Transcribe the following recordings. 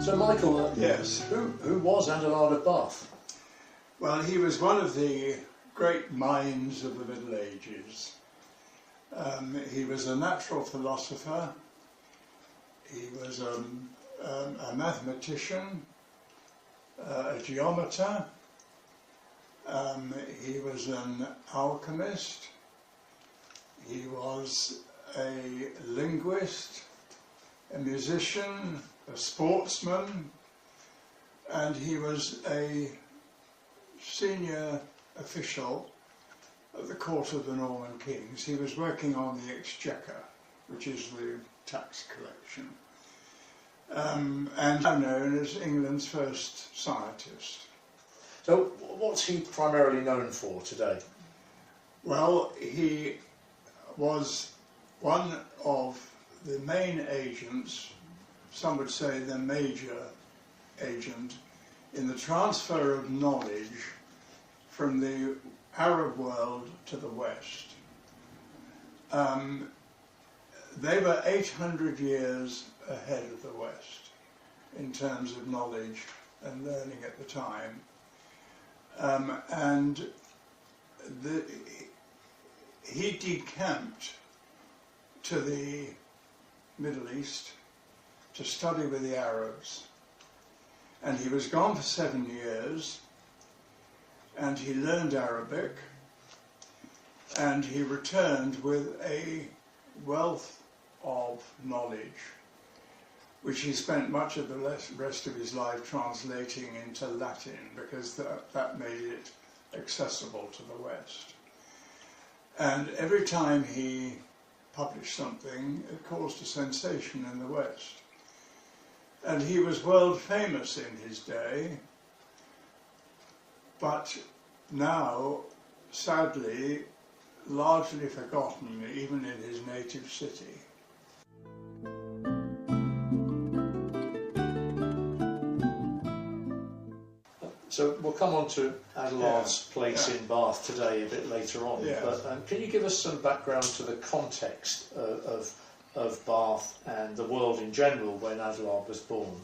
So Michael, yes. Who was Adelard of Bath? Well, he was one of the great minds of the Middle Ages. He was a natural philosopher. He was a mathematician, a geometer. He was an alchemist. He was a linguist, a musician, a sportsman, and he was a senior official at the court of the Norman kings. He was working on the exchequer, which is the tax collection, and now known as England's first scientist. So what's he primarily known for today? Well, he was one of the main agents, some would say the major agent, in the transfer of knowledge from the Arab world to the West. They were 800 years ahead of the West in terms of knowledge and learning at the time. He decamped to the Middle East to study with the Arabs, and he was gone for 7 years, and he learned Arabic, and he returned with a wealth of knowledge, which he spent much of the rest of his life translating into Latin, because that made it accessible to the West. And every time he published something, it caused a sensation in the West. And he was world famous in his day, but now, sadly, largely forgotten, even in his native city. So we'll come on to Adelard's place in Bath today a bit later on, but can you give us some background to the context of Bath and the world in general when Adelard was born?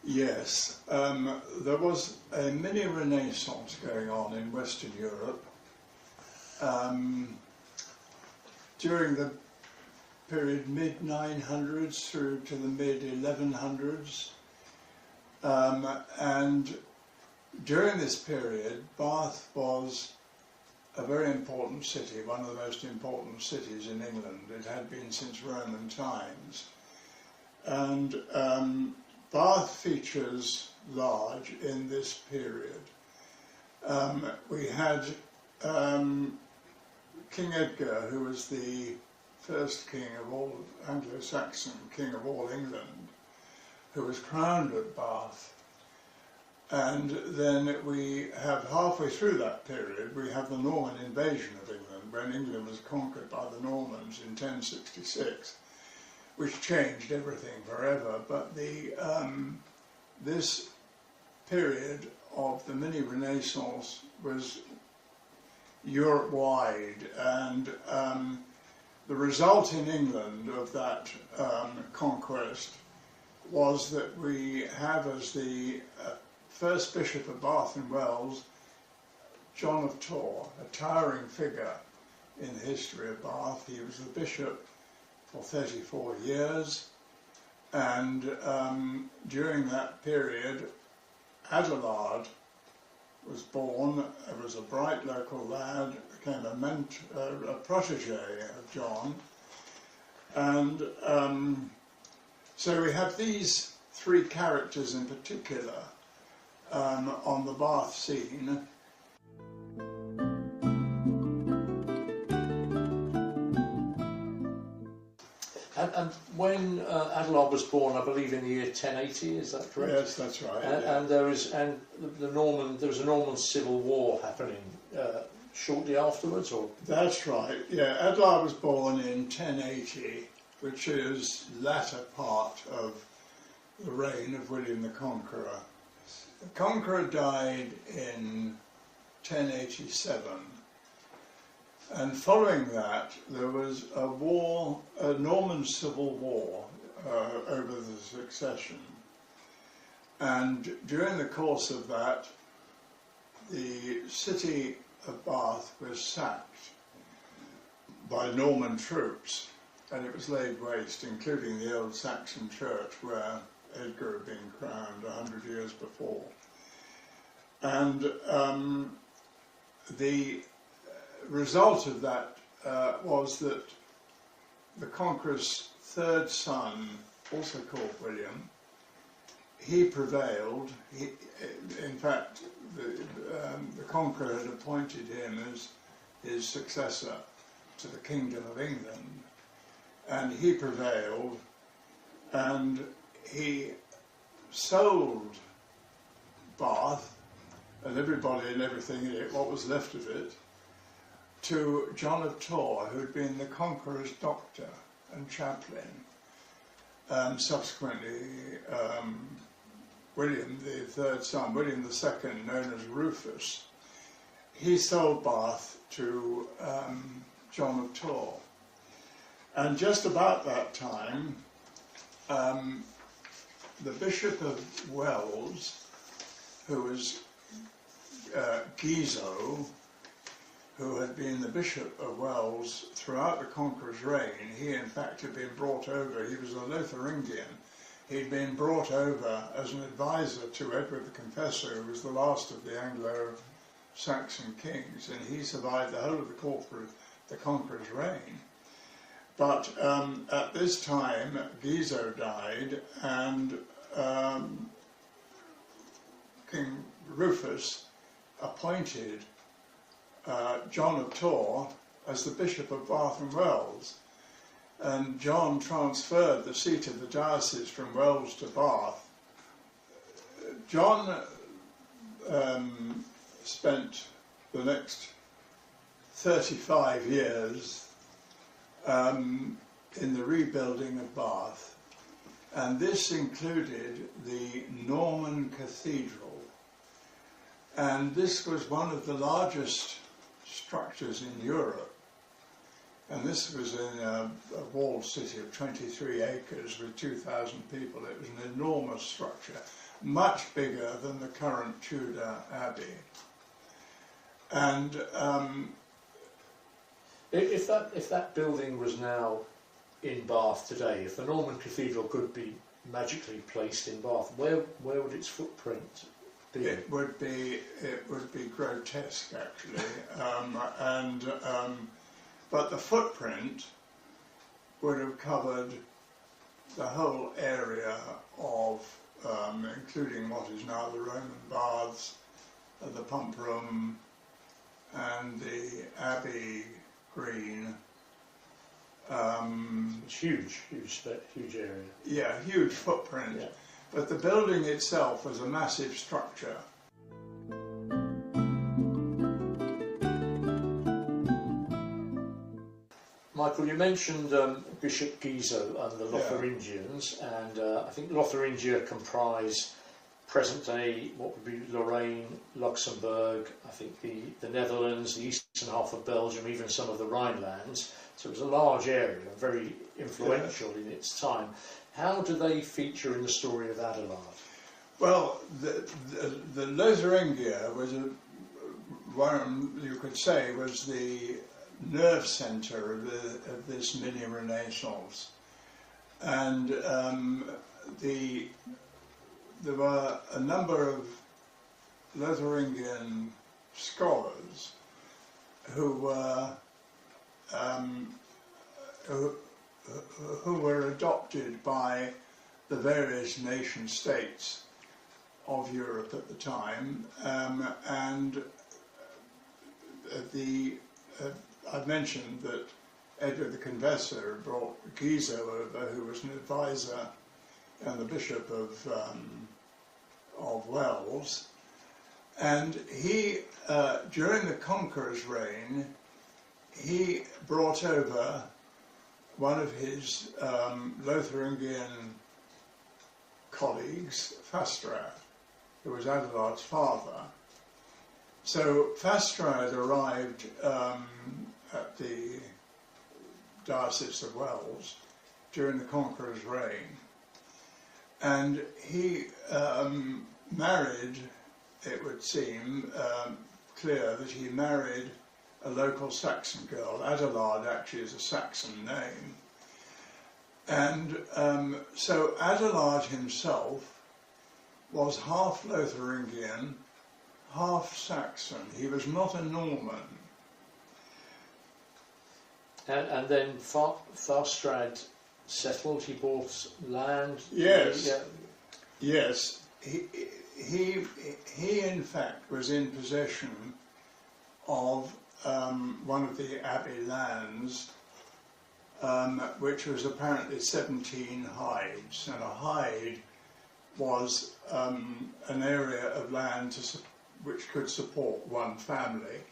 Yes, there was a mini Renaissance going on in Western Europe during the period mid-900s through to the mid-1100s, and during this period, Bath was a very important city, one of the most important cities in England. It had been since Roman times. And Bath features large in this period. We had King Edgar, who was the first king of all, Anglo-Saxon king of all England, who was crowned at Bath. And then we have, halfway through that period, we have the Norman invasion of England, when England was conquered by the Normans in 1066, which changed everything forever. But this period of the mini-Renaissance was Europe-wide, and the result in England of that conquest was that we have as the first Bishop of Bath and Wells, John of Torre, a towering figure in the history of Bath. He was the bishop for 34 years, and during that period, Adelard was born. It was a bright local lad, became a protege of John, and so we have these three characters in particular on the Bath scene. And when Adelard was born, I believe in the year 1080, is that correct? Yes, that's right. And there was a Norman civil war happening shortly afterwards, or? That's right. Yeah, Adelard was born in 1080, which is latter part of the reign of William the Conqueror. The Conqueror died in 1087. And following that, there was a war, a Norman civil war over the succession. And during the course of that, the city of Bath was sacked by Norman troops, and it was laid waste, including the old Saxon church where Edgar had been crowned 100 years before. And the result of that was that the Conqueror's third son, also called William, he prevailed. In fact, the Conqueror had appointed him as his successor to the Kingdom of England, and he prevailed, and he sold Bath and everybody and everything in it, what was left of it, to John of Torre, who had been the Conqueror's doctor and chaplain. Subsequently, William, the third son, William II, known as Rufus, he sold Bath to John of Torre. And just about that time, the Bishop of Wells, who was Guizot, who had been the Bishop of Wells throughout the Conqueror's reign, he in fact had been brought over, he was a Lotharingian, he'd been brought over as an advisor to Edward the Confessor, who was the last of the Anglo-Saxon kings, and he survived the whole of the Conqueror's reign. But at this time, Guizot died, and King Rufus appointed John of Torre as the Bishop of Bath and Wells, and John transferred the seat of the diocese from Wells to Bath. John spent the next 35 years in the rebuilding of Bath, and this included the Norman Cathedral, and this was one of the largest structures in Europe, and this was in a walled city of 23 acres with 2,000 people. It was an enormous structure, much bigger than the current Tudor Abbey. And if that building was now in Bath today, if the Norman Cathedral could be magically placed in Bath, where would its footprint be? It would be grotesque, actually, but the footprint would have covered the whole area of, including what is now the Roman Baths, the Pump Room, and the Abbey Green. It's huge area. Yeah, huge footprint. Yeah. But the building itself was a massive structure. Michael, you mentioned Bishop Guizot and the Lotharingians, and I think Lotharingia comprise present-day, what would be Lorraine, Luxembourg, I think the Netherlands, the eastern half of Belgium, even some of the Rhinelands. So it was a large area, very influential in its time. How do they feature in the story of Adelard? Well, the Lotharingia was one, you could say, was the nerve centre of this mini Renaissance, and there were a number of Lotharingian scholars who were adopted by the various nation states of Europe at the time, and I've mentioned that Edward the Confessor brought Guizot over, who was an advisor and the Bishop of Wells, and he, during the Conqueror's reign, he brought over one of his Lotharingian colleagues, Fastrad, who was Adelard's father. So Fastrad arrived at the Diocese of Wells during the Conqueror's reign, and he married, it would seem clear that he married a local Saxon girl. Adelard actually is a Saxon name. And so Adelard himself was half Lotharingian, half Saxon. He was not a Norman. And then Fastrad settled, he bought land? Yes, yes. He in fact was in possession of one of the abbey lands, which was apparently 17 hides, and a hide was an area of land which could support one family.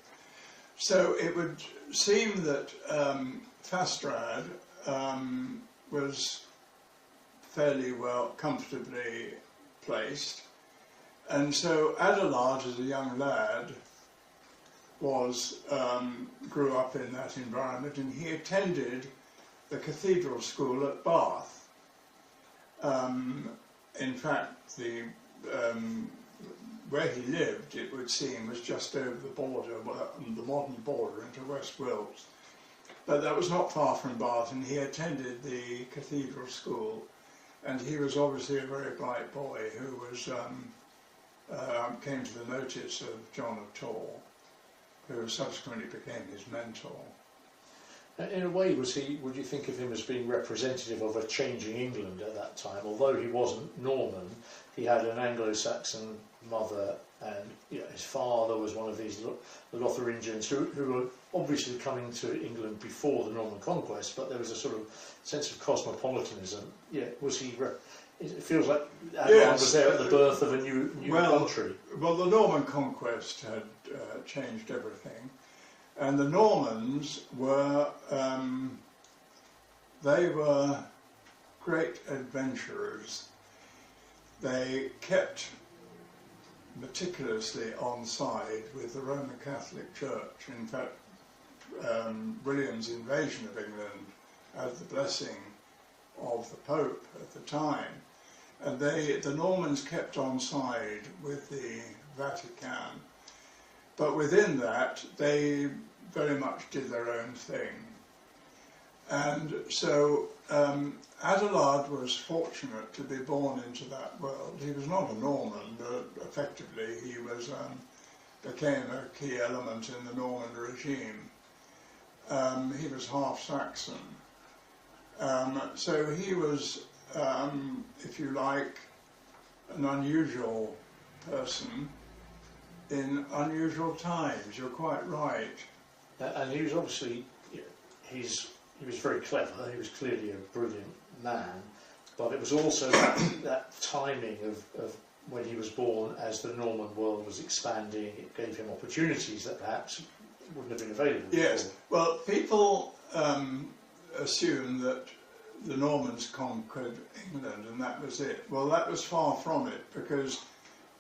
So it would seem that Fastrad was fairly well, comfortably placed, and so Adelard, as a young lad, grew up in that environment, and he attended the cathedral school at Bath. In fact, where he lived, it would seem, was just over the border, the modern border into West Wales. But that was not far from Bath, and he attended the cathedral school, and he was obviously a very bright boy who was came to the notice of John of Torre, who subsequently became his mentor. In a way, would you think of him as being representative of a changing England at that time? Although he wasn't Norman, he had an Anglo-Saxon mother, and his father was one of these Lotharingians who were obviously coming to England before the Norman conquest, but there was a sort of sense of cosmopolitanism. Was he? It feels like Adelard was there at the birth of a new country. Well, the Norman conquest had changed everything. And the Normans were, they were great adventurers. They kept meticulously on side with the Roman Catholic Church. In fact, William's invasion of England had the blessing of the Pope at the time. And the Normans kept on side with the Vatican. But within that, they very much did their own thing. And so Adelard was fortunate to be born into that world. He was not a Norman, but effectively he became a key element in the Norman regime. He was half Saxon. So he was, if you like, an unusual person in unusual times. You're quite right. And he was obviously, he was very clever. He was clearly a brilliant man, but it was also that timing of when he was born, as the Norman world was expanding. It gave him opportunities that perhaps wouldn't have been available Yes. before. Well, people assume that the Normans conquered England and that was it. Well, that was far from it, because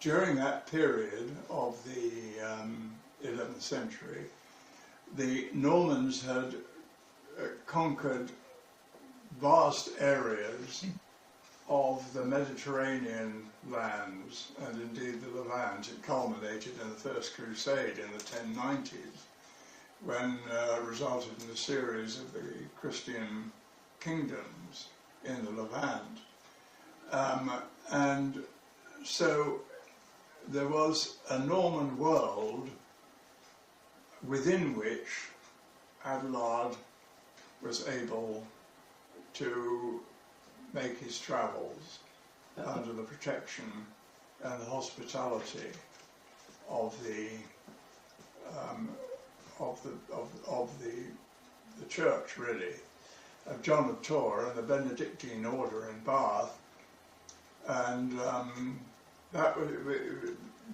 during that period of the 11th century, the Normans had conquered vast areas of the Mediterranean lands, and indeed the Levant. It culminated in the First Crusade in the 1090s, when resulted in a series of the Christian kingdoms in the Levant. And so there was a Norman world within which Adelard was able to make his travels under the protection and the hospitality of the church, really, of John of Torre and the Benedictine order in Bath, and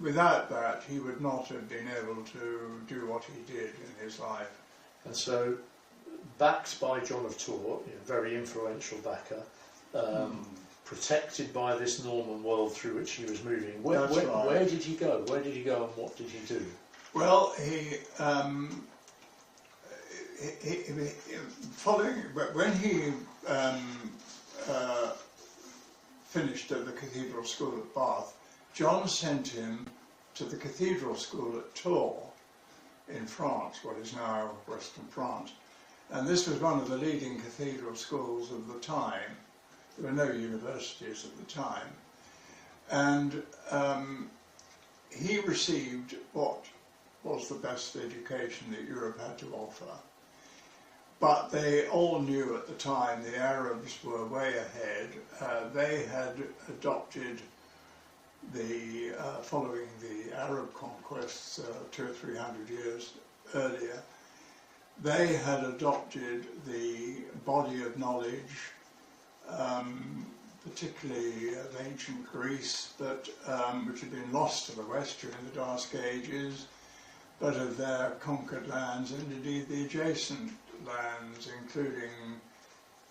without that he would not have been able to do what he did in his life. And so, backed by John of Torre, a very influential backer, protected by this Norman world through which he was moving. Where did he go? Where did he go, and what did he do? Well, when he finished at the Cathedral School at Bath, John sent him to the Cathedral School at Tours in France, what is now Western France. And this was one of the leading cathedral schools of the time. There were no universities at the time. And he received what was the best education that Europe had to offer. But they all knew at the time the Arabs were way ahead. They had adopted following the Arab conquests 200 or 300 years earlier, they had adopted the body of knowledge, particularly of ancient Greece, but which had been lost to the West during the Dark Ages, but of their conquered lands and indeed the adjacent lands, including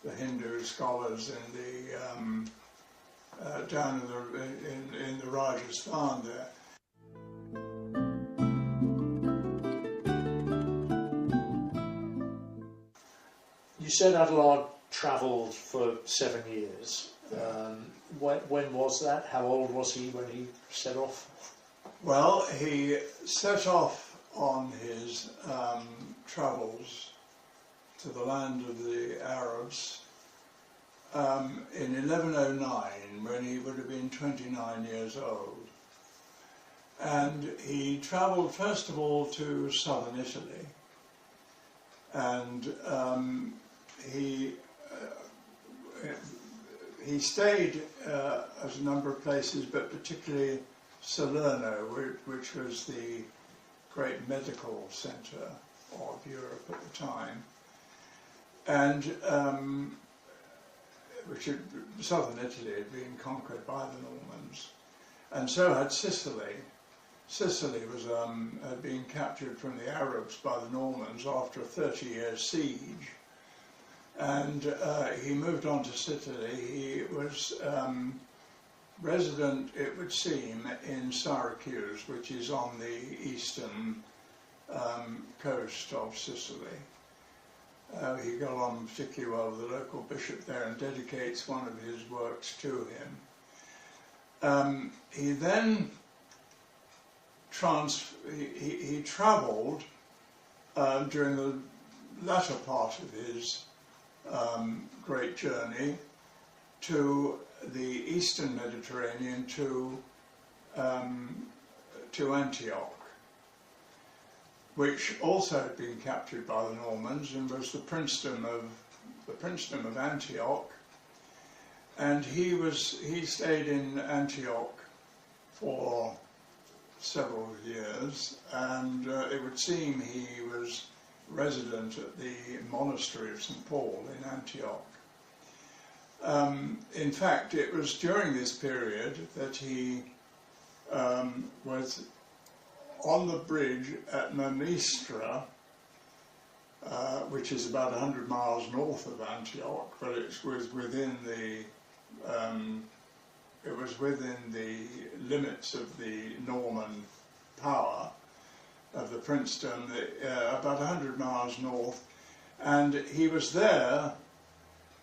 the Hindu scholars in the down in the Rajasthan there. You said Adelard travelled for 7 years. When was that? How old was he when he set off? Well, he set off on his travels to the land of the Arabs in 1109, when he would have been 29 years old. And he travelled first of all to southern Italy, and he stayed at a number of places, but particularly Salerno, which was the great medical centre of Europe at the time, and southern Italy had been conquered by the Normans, and so had Sicily. Sicily had been captured from the Arabs by the Normans after a 30-year siege, and he moved on to Sicily. He was resident, it would seem, in Syracuse, which is on the eastern coast of Sicily. He got on particularly well with the local bishop there and dedicates one of his works to him. He then he travelled during the latter part of his great journey to the eastern Mediterranean, to Antioch, which also had been captured by the Normans and was the princedom of Antioch. And he stayed in Antioch for several years, and it would seem he was resident at the monastery of St. Paul in Antioch. In fact, it was during this period that he was on the bridge at Monastery, which is about 100 miles north of Antioch, but it was within the limits of the Norman power of the princedom, about 100 miles north, and he was there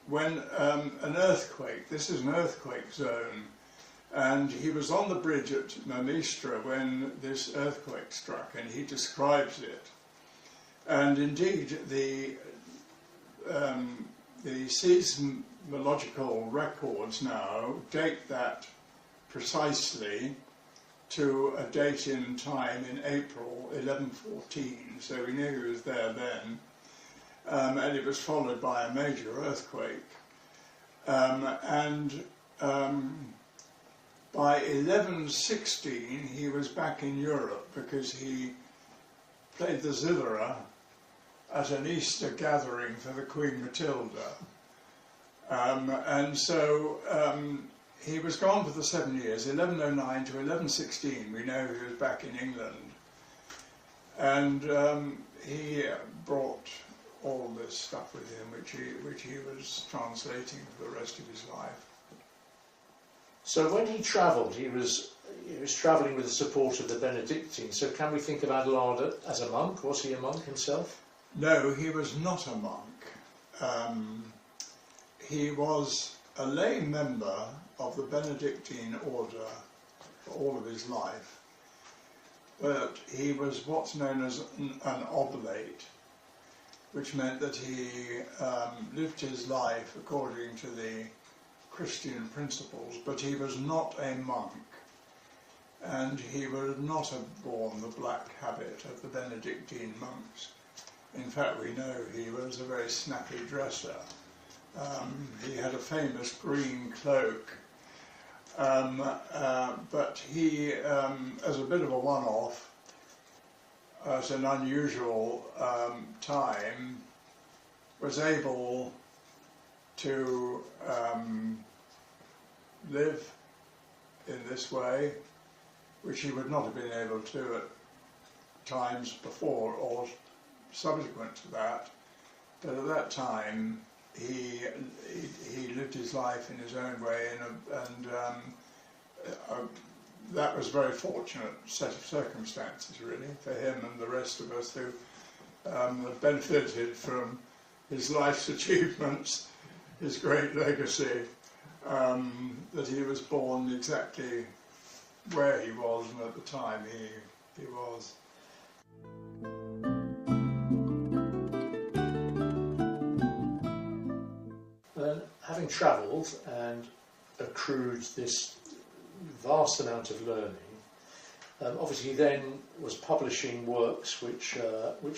when an earthquake, this is an earthquake zone, and he was on the bridge at Monastery when this earthquake struck, and he describes it. And indeed, the seismological records now date that precisely to a date in time in April 1114, so we knew he was there then, and it was followed by a major earthquake. By 1116 he was back in Europe because he played the zithara at an Easter gathering for the Queen Matilda. And so he was gone for the 7 years, 1109 to 1116. We know he was back in England. And he brought all this stuff with him, which he was translating for the rest of his life. So when he travelled, he was travelling with the support of the Benedictines. So can we think of Adelard as a monk? Was he a monk himself? No, he was not a monk. He was a lay member of the Benedictine order for all of his life, but he was what's known as an oblate, which meant that he lived his life according to the Christian principles, but he was not a monk, and he would not have borne the black habit of the Benedictine monks. In fact, we know he was a very snappy dresser. He had a famous green cloak, but he, as a bit of a one-off, at an unusual time, was able to live in this way, which he would not have been able to at times before or subsequent to that. But at that time, he lived his life in his own way, and that was a very fortunate set of circumstances, really, for him and the rest of us who have benefited from his life's achievements, his great legacy, that he was born exactly where he was and at the time he was. Having travelled and accrued this vast amount of learning, obviously he then was publishing works which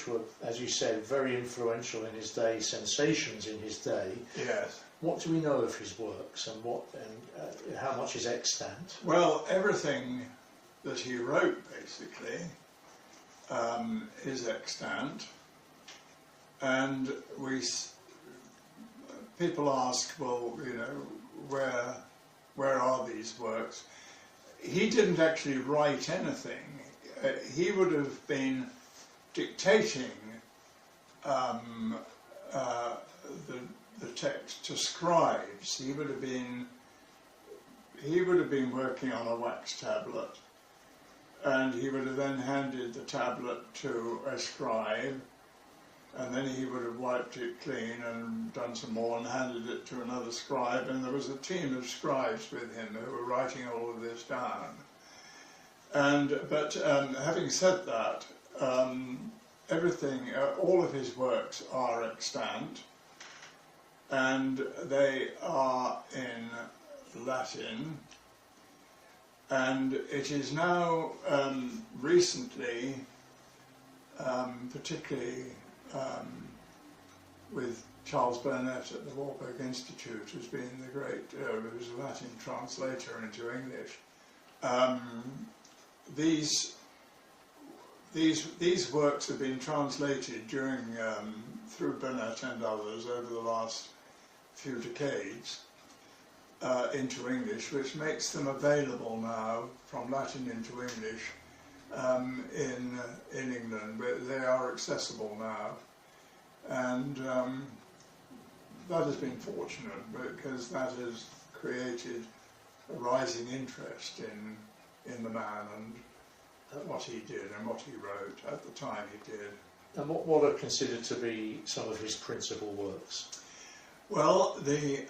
were, as you said, very influential in his day, sensations in his day. Yes. What do we know of his works, and how much is extant? Well, everything that he wrote, basically, is extant, and people ask, well, you know, where are these works? He didn't actually write anything. He would have been dictating the text to scribes. He would have been working on a wax tablet, and he would have then handed the tablet to a scribe, and then he would have wiped it clean and done some more and handed it to another scribe, and there was a team of scribes with him who were writing all of this down. But having said that, all of his works are extant, and they are in Latin, and it is now recently, particularly with Charles Burnett at the Warburg Institute, who's been the great, who's a Latin translator into English. These works have been translated through Burnett and others over the last few decades into English, which makes them available now from Latin into English in England. But they are accessible now, and that has been fortunate because that has created a rising interest in the man and what he did and what he wrote at the time he did. And what are considered to be some of his principal works? Well, there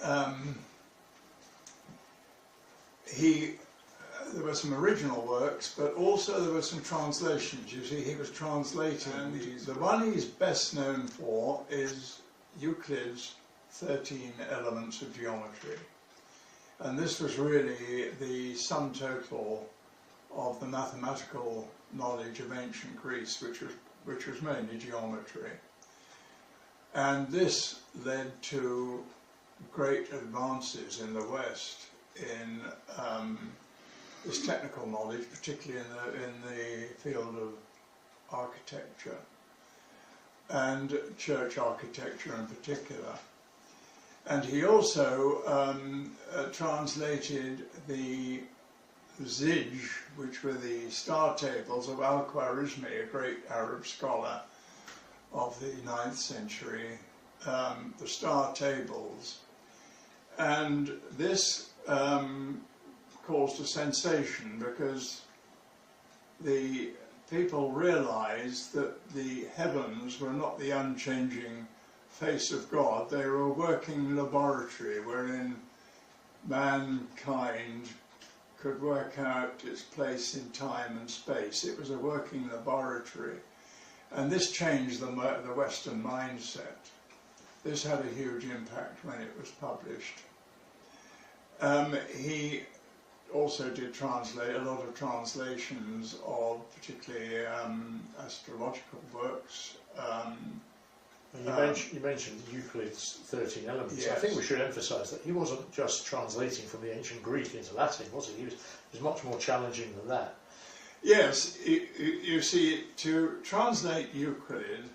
were some original works, but also there were some translations. You see, he was translating these. The one he's best known for is Euclid's 13 Elements of Geometry. And this was really the sum total of the mathematical knowledge of ancient Greece, which was mainly geometry. And this led to great advances in the West in this technical knowledge, particularly in the field of architecture and church architecture in particular. And he also translated the Zij, which were the star tables of Al-Khwarizmi, a great Arab scholar of the 9th century, the star tables. And this caused a sensation because the people realized that the heavens were not the unchanging face of God. They were a working laboratory wherein mankind could work out its place in time and space. It was a working laboratory, and this changed the Western mindset. This had a huge impact when it was published. He also did translate a lot of translations of particularly astrological works. You mentioned Euclid's 13 Elements. Yes. I think we should emphasise that he wasn't just translating from the ancient Greek into Latin, was he? He was much more challenging than that. Yes, you see, to translate Euclid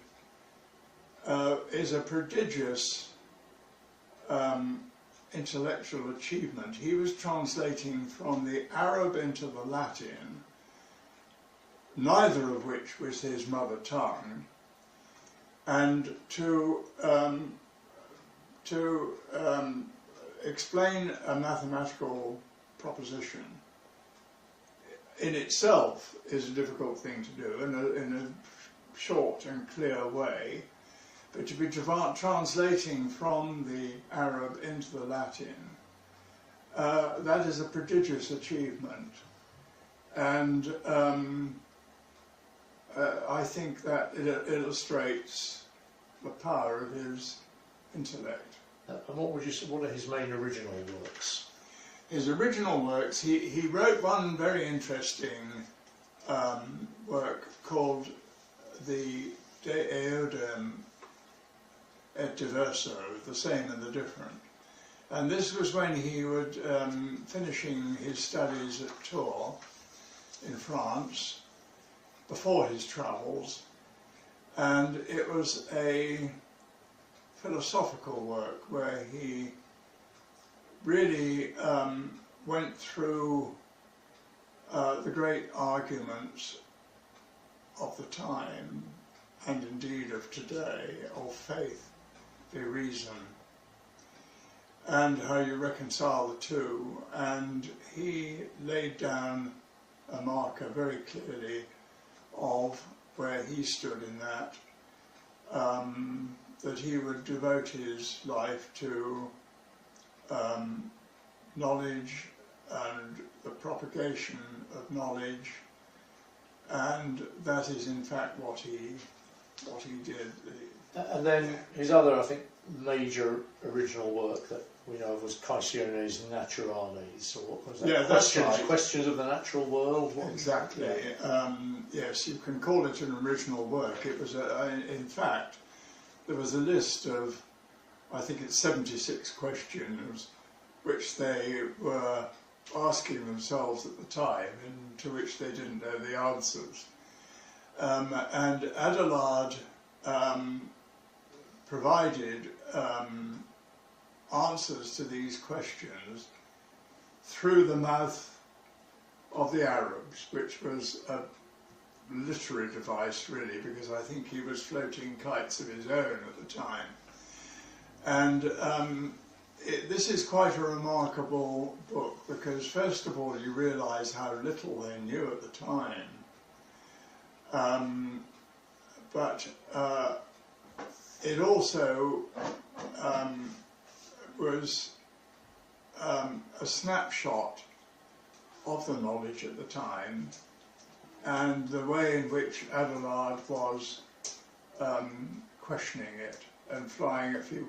is a prodigious intellectual achievement. He was translating from the Arab into the Latin, neither of which was his mother tongue, and to explain a mathematical proposition in itself is a difficult thing to do in a short and clear way. But to be translating from the Arab into the Latin, that is a prodigious achievement. And I think that it illustrates the power of his intellect. And what are his main original works? His original works, he wrote one very interesting work called the De Eodem et Diverso, the same and the different. And this was when he was finishing his studies at Tours in France, before his travels, and it was a philosophical work where he really went through the great arguments of the time, and indeed of today, of faith, the reason, and how you reconcile the two. And he laid down a marker very clearly of where he stood in that, that he would devote his life to knowledge and the propagation of knowledge, and that is in fact what he did. And then his other, I think, major original work that we know of was Quaestiones Naturales, or what was that? Yeah, that's right. Questions of the natural world. Exactly. Yes, you can call it an original work. It was, in fact, there was a list of, I think it's 76 questions, which they were asking themselves at the time, and to which they didn't know the answers. And Adelard provided answers to these questions through the mouth of the Arabs, which was a literary device really, because I think he was floating kites of his own at the time. And this is quite a remarkable book, because first of all you realise how little they knew at the time. But it also was a snapshot of the knowledge at the time, and the way in which Adelard was questioning it and flying a few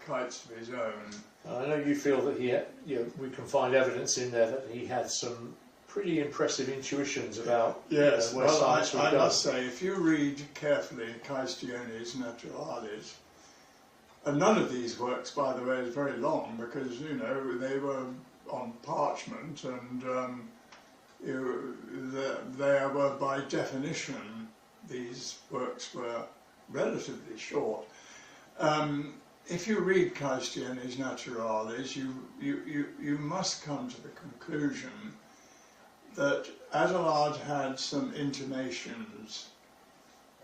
kites of his own. I know you feel that we can find evidence in there that he had some pretty impressive intuitions about where science would go. I must say, if you read carefully Quaestiones Naturales, and none of these works, by the way, is very long, because they were on parchment, and they were by definition, these works were relatively short. If you read Quaestiones Naturales, you must come to the conclusion that Adelard had some intimations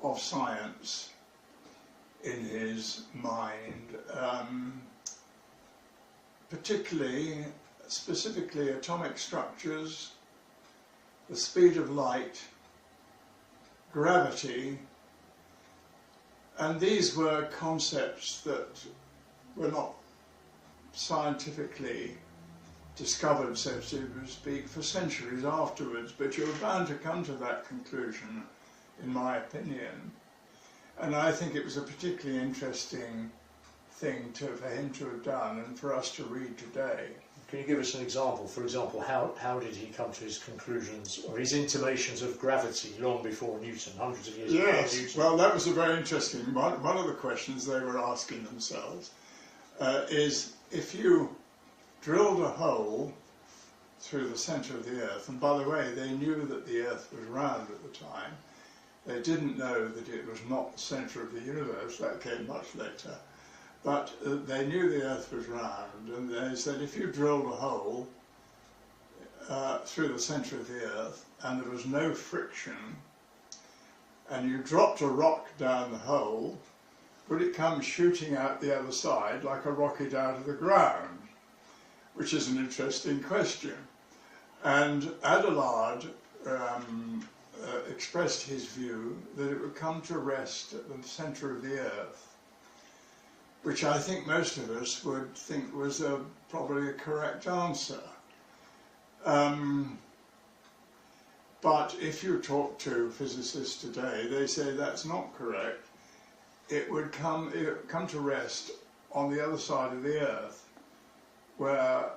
of science in his mind, specifically atomic structures, the speed of light, gravity, and these were concepts that were not scientifically discovered, so to speak, for centuries afterwards, but you're bound to come to that conclusion, in my opinion. And I think it was a particularly interesting thing for him to have done and for us to read today. Can you give us an example? For example, how did he come to his conclusions or his intimations of gravity long before Newton, hundreds of years before Newton? Yes, well, that was a very interesting one. One of the questions they were asking themselves is, if you drilled a hole through the centre of the Earth, and by the way, they knew that the Earth was round at the time. They didn't know that it was not the centre of the universe. That came much later. But they knew the Earth was round, and they said if you drilled a hole through the centre of the Earth and there was no friction, and you dropped a rock down the hole, would it come shooting out the other side like a rocket out of the ground? Which is an interesting question. And Adelard expressed his view that it would come to rest at the centre of the Earth, which I think most of us would think was probably a correct answer. But if you talk to physicists today, they say that's not correct. It would come to rest on the other side of the Earth, where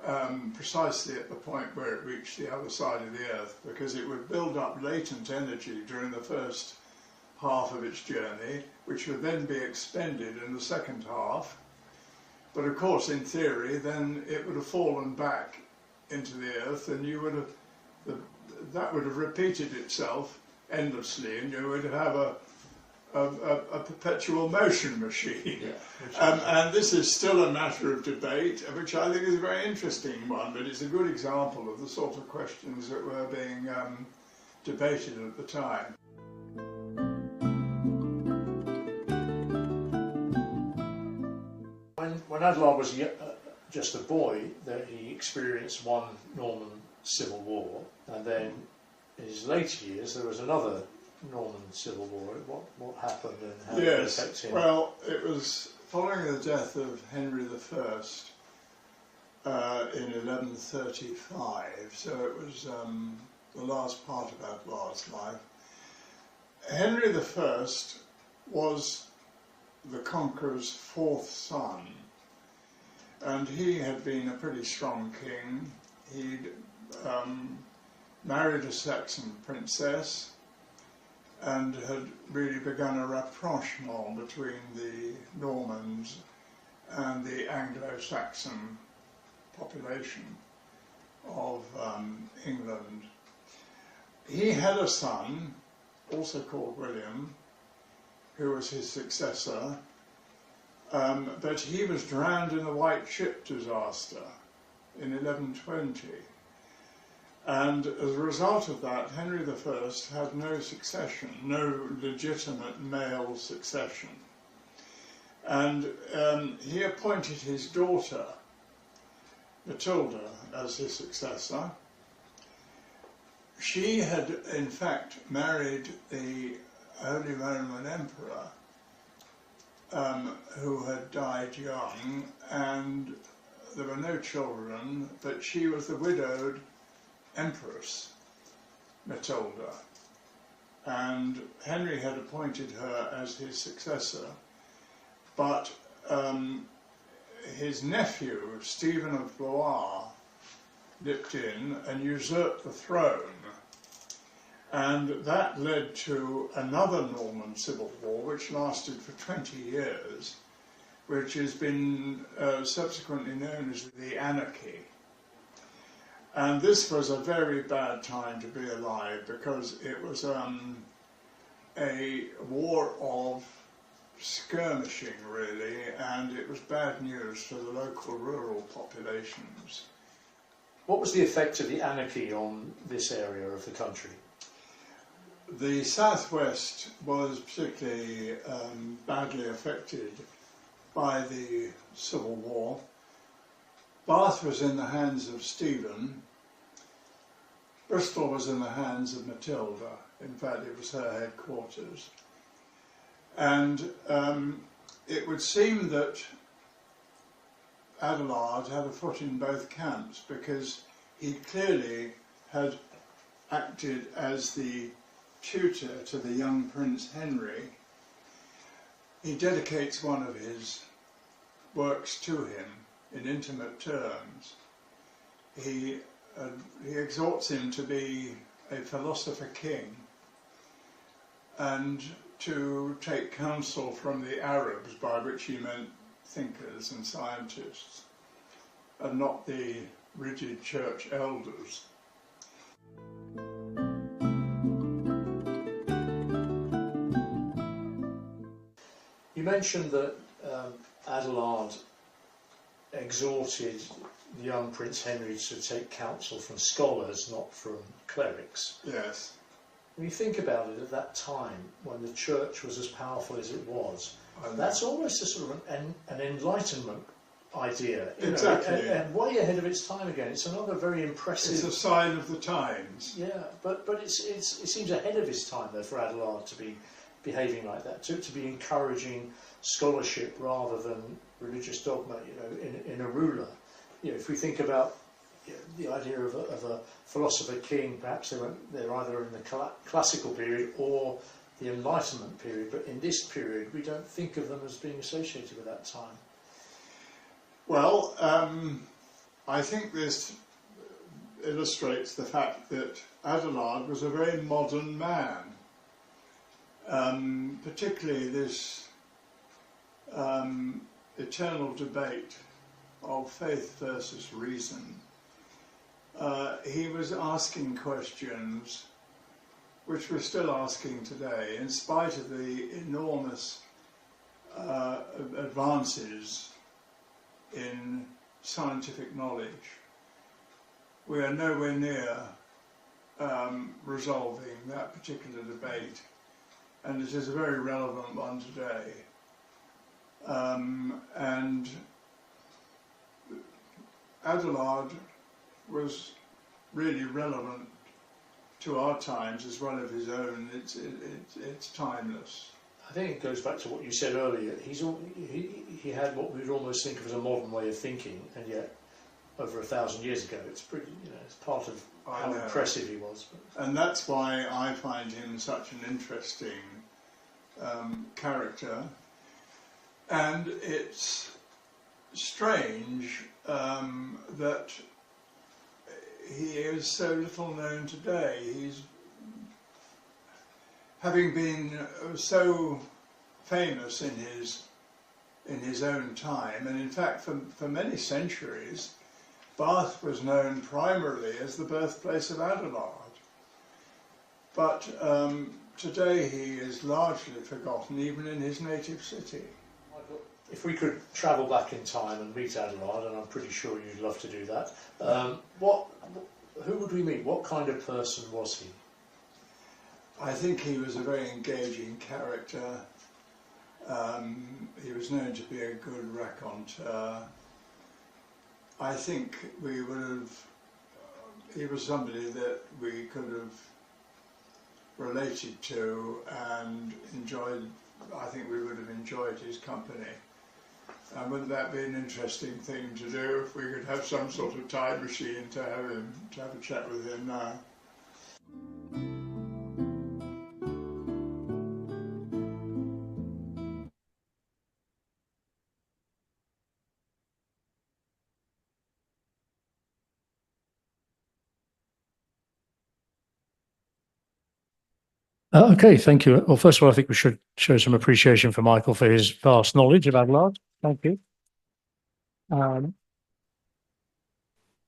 precisely at the point where it reached the other side of the Earth, because it would build up latent energy during the first half of its journey, which would then be expended in the second half. But of course, in theory, then it would have fallen back into the Earth, and you would have that would have repeated itself endlessly, and you would have a perpetual motion machine. Yeah, and this is still a matter of debate, which I think is a very interesting one, but it's a good example of the sort of questions that were being debated at the time. When Adelard was just a boy, that he experienced one Norman civil war, and then in his later years there was another Norman civil war. What happened and how did it affect him? Well, it was following the death of Henry I in 1135, so it was the last part of Adelard's life. Henry I was the Conqueror's fourth son, and he had been a pretty strong king. He'd married a Saxon princess and had really begun a rapprochement between the Normans and the Anglo-Saxon population of England. He had a son, also called William, who was his successor, but he was drowned in the White Ship disaster in 1120. And as a result of that, Henry I had no succession, no legitimate male succession. And he appointed his daughter, Matilda, as his successor. She had, in fact, married the Holy Roman Emperor, who had died young, and there were no children, but she was the widowed Empress Matilda, and Henry had appointed her as his successor, but his nephew, Stephen of Blois, dipped in and usurped the throne, and that led to another Norman civil war which lasted for 20 years, which has been subsequently known as the Anarchy. And this was a very bad time to be alive, because it was a war of skirmishing, really, and it was bad news for the local rural populations. What was the effect of the anarchy on this area of the country? The southwest was particularly badly affected by the Civil War. Bath was in the hands of Stephen. Bristol was in the hands of Matilda. In fact, it was her headquarters. And it would seem that Adelard had a foot in both camps, because he clearly had acted as the tutor to the young Prince Henry. He dedicates one of his works to him in intimate terms. He exhorts him to be a philosopher king and to take counsel from the Arabs, by which he meant thinkers and scientists, and not the rigid church elders. You mentioned that Adelard exhorted the young Prince Henry to take counsel from scholars, not from clerics. Yes. When you think about it, at that time, when the church was as powerful as it was, that's almost a sort of an Enlightenment idea. Exactly. And way ahead of its time again. It's another very impressive... It's a sign of the times. Yeah, but it seems ahead of his time, though, for Adelard to be behaving like that, to be encouraging scholarship rather than religious dogma, in a ruler. If we think about the idea of a philosopher king, perhaps they're either in the classical period or the Enlightenment period, but in this period we don't think of them as being associated with that time. Well, I think this illustrates the fact that Adelard was a very modern man, particularly this eternal debate of faith versus reason. He was asking questions which we're still asking today, in spite of the enormous advances in scientific knowledge. We are nowhere near resolving that particular debate, and it is a very relevant one today. And Adelard was really relevant to our times as well as his own. It's timeless. I think it goes back to what you said earlier. He had what we'd almost think of as a modern way of thinking, and yet over 1,000 years ago, it's pretty. It's part of how impressive he was. And that's why I find him such an interesting character. And it's strange that he is so little known today. He's having been so famous in his own time, and in fact for many centuries, Bath was known primarily as the birthplace of Adelard. But today he is largely forgotten, even in his native city. If we could travel back in time and meet Adelard, and I'm pretty sure you'd love to do that, who would we meet? What kind of person was he? I think he was a very engaging character. He was known to be a good raconteur. I think he was somebody that we could have related to and enjoyed. I think we would have enjoyed his company. And wouldn't that be an interesting thing to do if we could have some sort of time machine to have a chat with him now? Okay, thank you. Well, first of all, I think we should show some appreciation for Michael for his vast knowledge of Adelard. Thank you.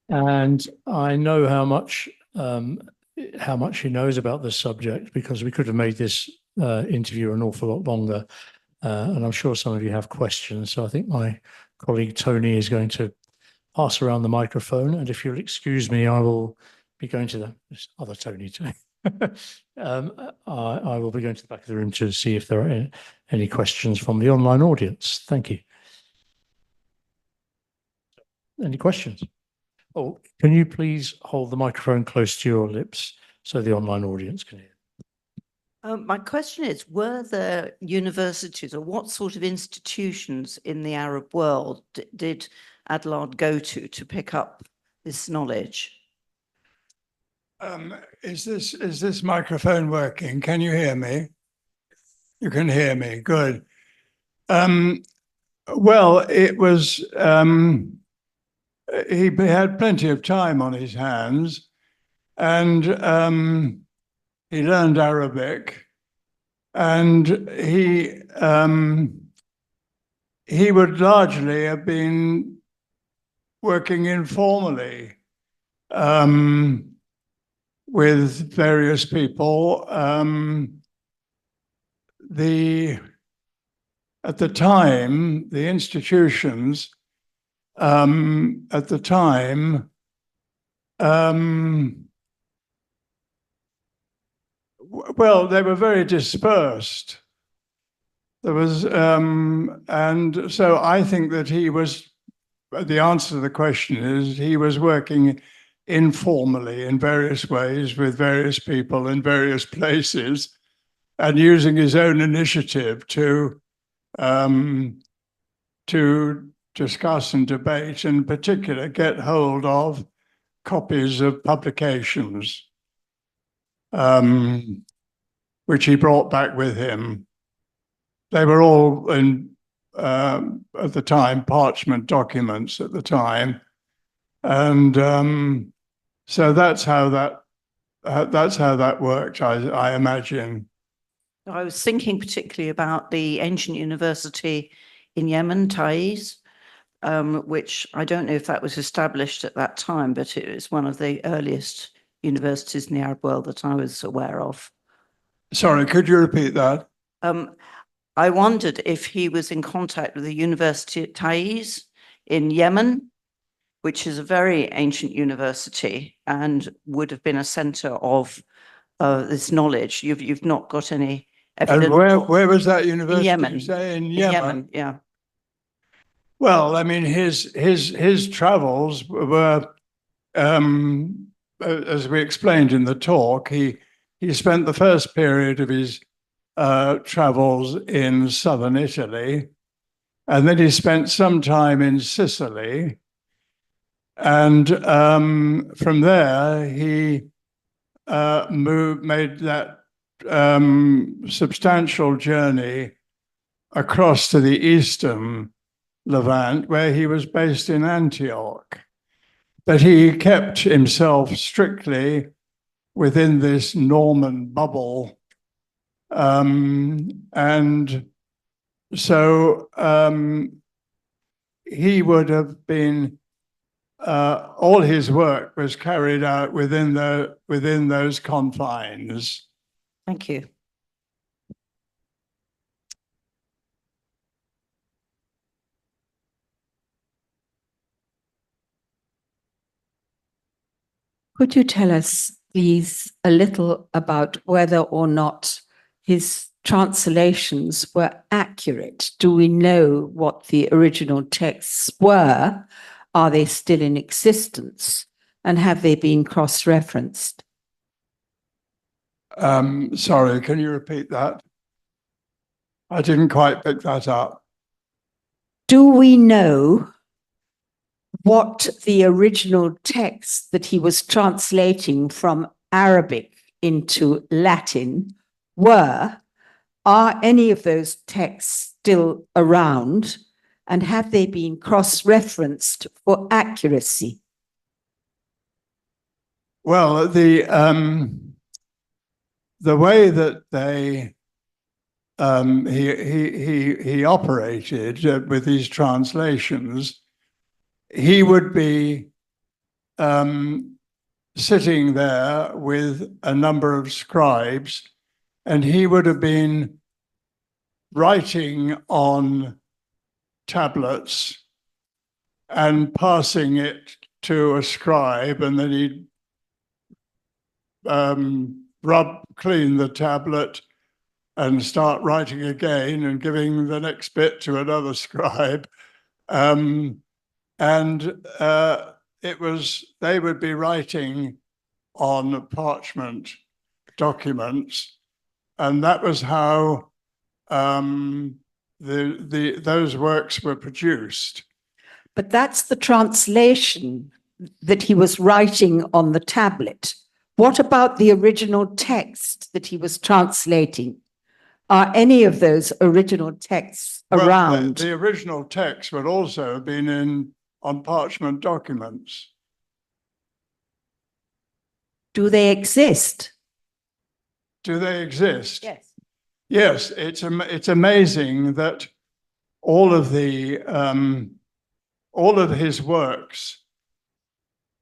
And I know how much he knows about this subject, because we could have made this interview an awful lot longer. And I'm sure some of you have questions. So I think my colleague Tony is going to pass around the microphone. And if you'll excuse me, I will be going to this other Tony too. I will be going to the back of the room to see if there are any questions from the online audience. Thank you. Any questions? Oh, can you please hold the microphone close to your lips so the online audience can hear? My question is, were there universities or what sort of institutions in the Arab world did Adelard go to pick up this knowledge? Is this microphone working? Can you hear me? You can hear me. Good. Well, it was he had plenty of time on his hands, and he learned Arabic, and he would largely have been working informally with various people. At the time, the institutions at the time well, they were very dispersed. There was, and so I think that he was, the answer to the question is he was working informally in various ways with various people in various places and using his own initiative to discuss and debate, and in particular get hold of copies of publications, which he brought back with him. They were all in, at the time, parchment documents at the time. And so that's how that worked, I imagine. I was thinking particularly about the ancient university in Yemen, Taiz, which I don't know if that was established at that time, but it was one of the earliest universities in the Arab world that I was aware of. Sorry, could you repeat that? I wondered if he was in contact with the University at Taiz in Yemen, which is a very ancient university and would have been a centre of this knowledge. You've not got any evidence. And where was that university? In Yemen. You say in Yemen? Yemen, Yeah. Well, I mean, his travels were, as we explained in the talk, he spent the first period of his travels in southern Italy, and then he spent some time in Sicily, and from there he made that substantial journey across to the eastern Levant, where he was based in Antioch. But he kept himself strictly within this Norman bubble. And so he would have been, all his work was carried out within those confines. Thank you. Could you tell us, please, a little about whether or not his translations were accurate? Do we know what the original texts were? Are they still in existence? And have they been cross-referenced? Sorry, can you repeat that? I didn't quite pick that up. Do we know what the original text that he was translating from Arabic into Latin were? Are any of those texts still around? And have they been cross-referenced for accuracy? Well, the way that they he operated with these translations, he would be sitting there with a number of scribes, and he would have been writing on tablets and passing it to a scribe, and then he'd clean the tablet and start writing again and giving the next bit to another scribe. They would be writing on parchment documents, and that was how those works were produced. But that's the translation that he was writing on the tablet. What about the original text that he was translating? Are any of those original texts around? The original text would also have been on parchment documents. Do they exist? Do they exist? Yes. Yes, it's amazing that all of his works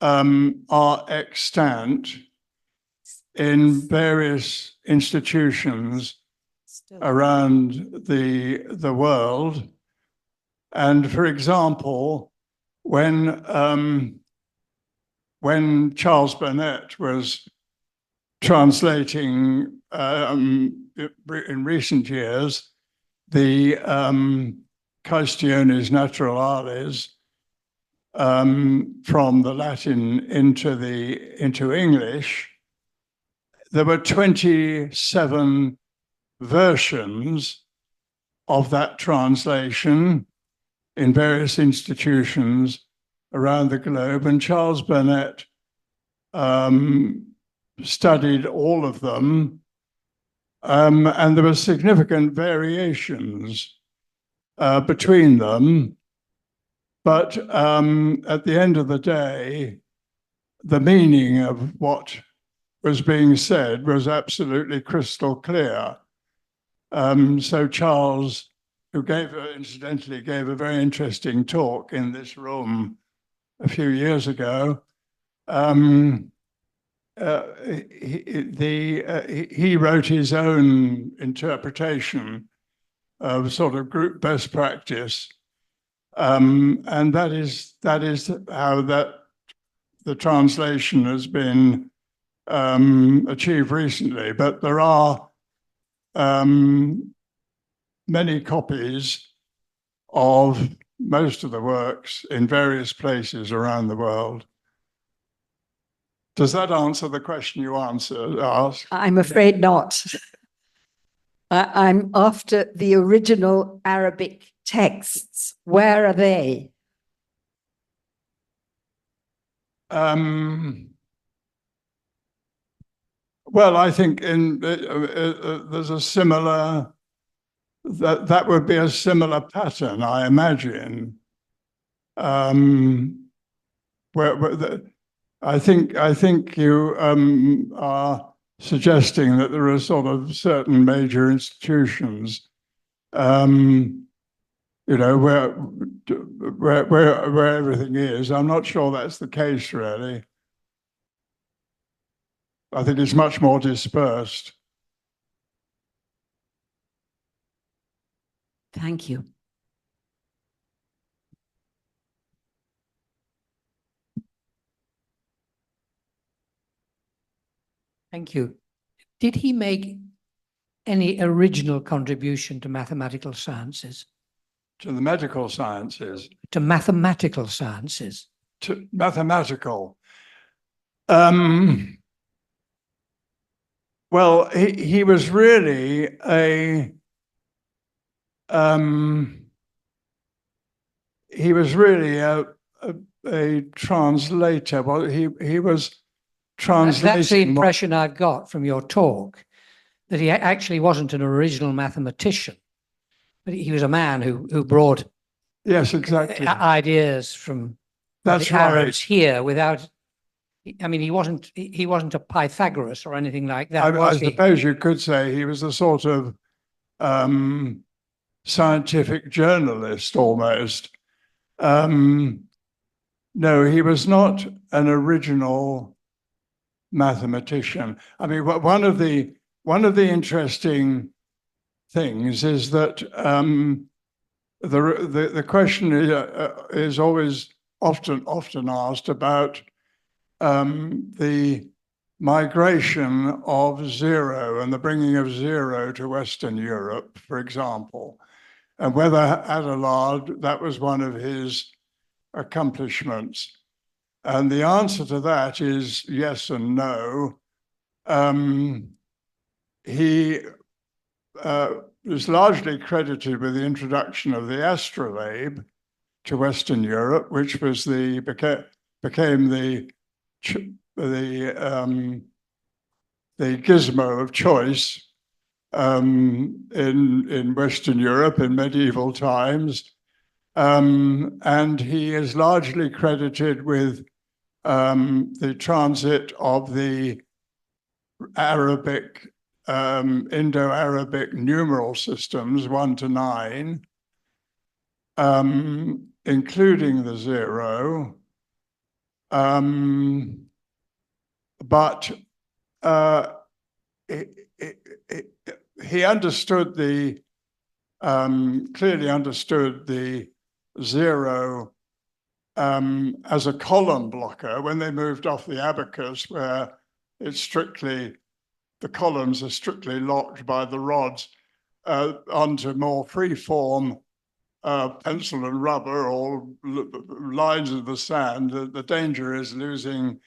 are extant in various institutions around the world. And for example, when Charles Burnet was translating in recent years the Quaestiones Naturales from the Latin into English, there were 27 versions of that translation in various institutions around the globe, and Charles Burnet studied all of them, and there were significant variations between them. But at the end of the day, the meaning of what was being said was absolutely crystal clear. So Charles, who incidentally gave a very interesting talk in this room a few years ago, he wrote his own interpretation of sort of group best practice, and that is how the translation has been achieved recently. But there are many copies of most of the works in various places around the world. Does that answer the question you asked? I'm afraid not. I'm after the original Arabic texts. Where are they? Well, I think there's a similar, that would be a similar pattern, I imagine. I think you are suggesting that there are sort of certain major institutions, you know, where everything is. I'm not sure that's the case, really. I think it's much more dispersed. Thank you. Thank you. Did he make any original contribution to mathematical sciences? To the medical sciences? To mathematical sciences? To mathematical. Well, he was really a translator. Well, he was translating. That's the impression I got from your talk, that he actually wasn't an original mathematician, but he was a man who brought, yes, exactly, ideas from the Arabs here without. I mean, he wasn't a Pythagoras or anything like that. I suppose you could say he was a sort of scientific journalist almost. No, he was not an original mathematician. I mean, one of the interesting things is that the question is always often asked about the migration of zero and the bringing of zero to Western Europe, for example, and whether Adelard, that was one of his accomplishments. And the answer to that is yes and no. He is largely credited with the introduction of the astrolabe to Western Europe, which was became the gizmo of choice in Western Europe in medieval times. And he is largely credited with the transit of the Arabic, Indo-Arabic numeral systems 1 to 9, including the 0. But he understood clearly understood the 0 as a column blocker when they moved off the abacus, where it's the columns are strictly locked by the rods onto more free-form pencil and rubber or lines of the sand. The danger is losing,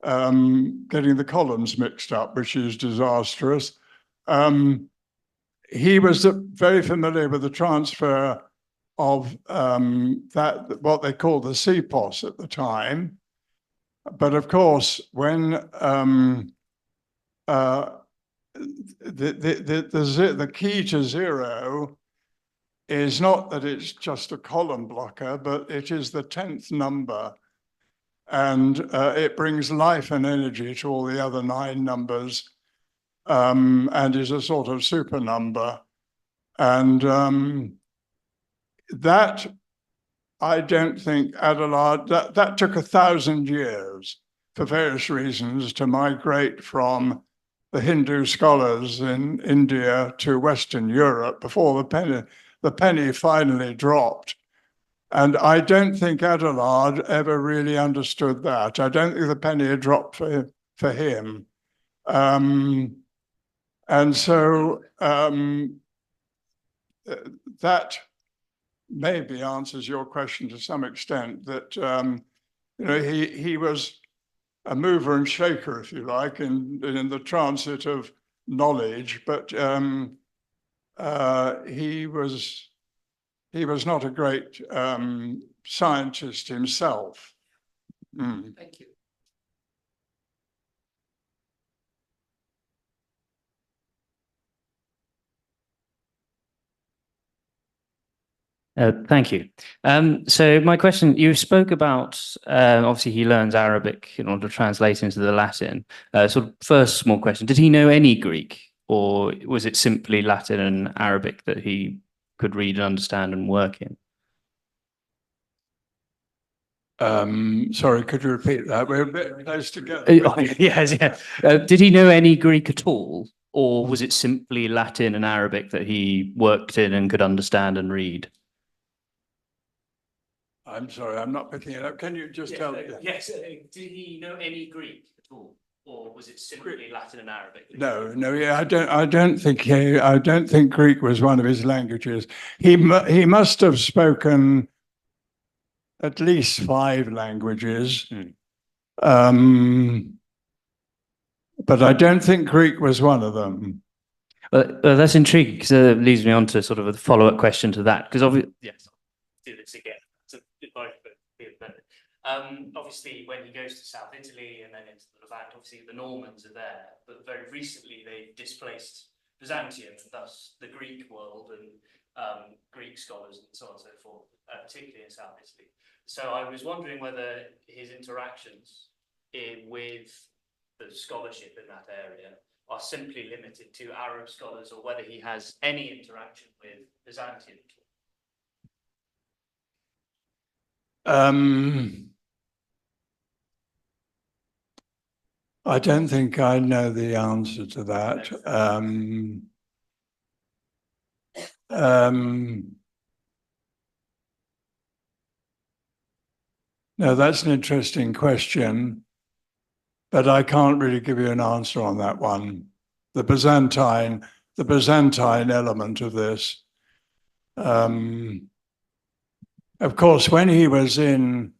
getting the columns mixed up, which is disastrous. He was very familiar with the transfer of what they called the CPOS at the time. But of course, when the key to 0 is not that it's just a column blocker, but it is the 10th number. And it brings life and energy to all the other 9 numbers, and is a sort of super number. And that, I don't think Adelard, that took 1,000 years for various reasons to migrate from the Hindu scholars in India to Western Europe before the penny finally dropped. And I don't think Adelard ever really understood that. I don't think the penny had dropped for him. And so that maybe answers your question to some extent, that he was a mover and shaker, if you like, in the transit of knowledge, but he was not a great scientist himself. Thank you. Thank you. So my question, you spoke about, obviously he learns Arabic in order to translate into the Latin. Sort of first small question, did he know any Greek, or was it simply Latin and Arabic that he could read and understand and work in? Sorry, could you repeat that? We're a bit close together. Yes, yeah. Did he know any Greek at all, or was it simply Latin and Arabic that he worked in and could understand and read? I'm sorry, I'm not picking it up. Can you just tell me? Yes. Did he know any Greek at all, or was it simply Latin and Arabic? No. Yeah, I don't think Greek was one of his languages. He must have spoken at least 5 languages, but I don't think Greek was one of them. Well, that's intriguing, because it leads me on to sort of a follow-up question to that. Because obviously, yes, I'll do this again. Obviously, when he goes to South Italy and then into the Levant, obviously the Normans are there, but very recently they displaced Byzantium, and thus the Greek world and Greek scholars and so on and so forth, particularly in South Italy. So I was wondering whether his interactions with the scholarship in that area are simply limited to Arab scholars, or whether he has any interaction with Byzantium. I don't think I know the answer to that. No, that's an interesting question, but I can't really give you an answer on that one. The Byzantine element of this. Of course, when he was in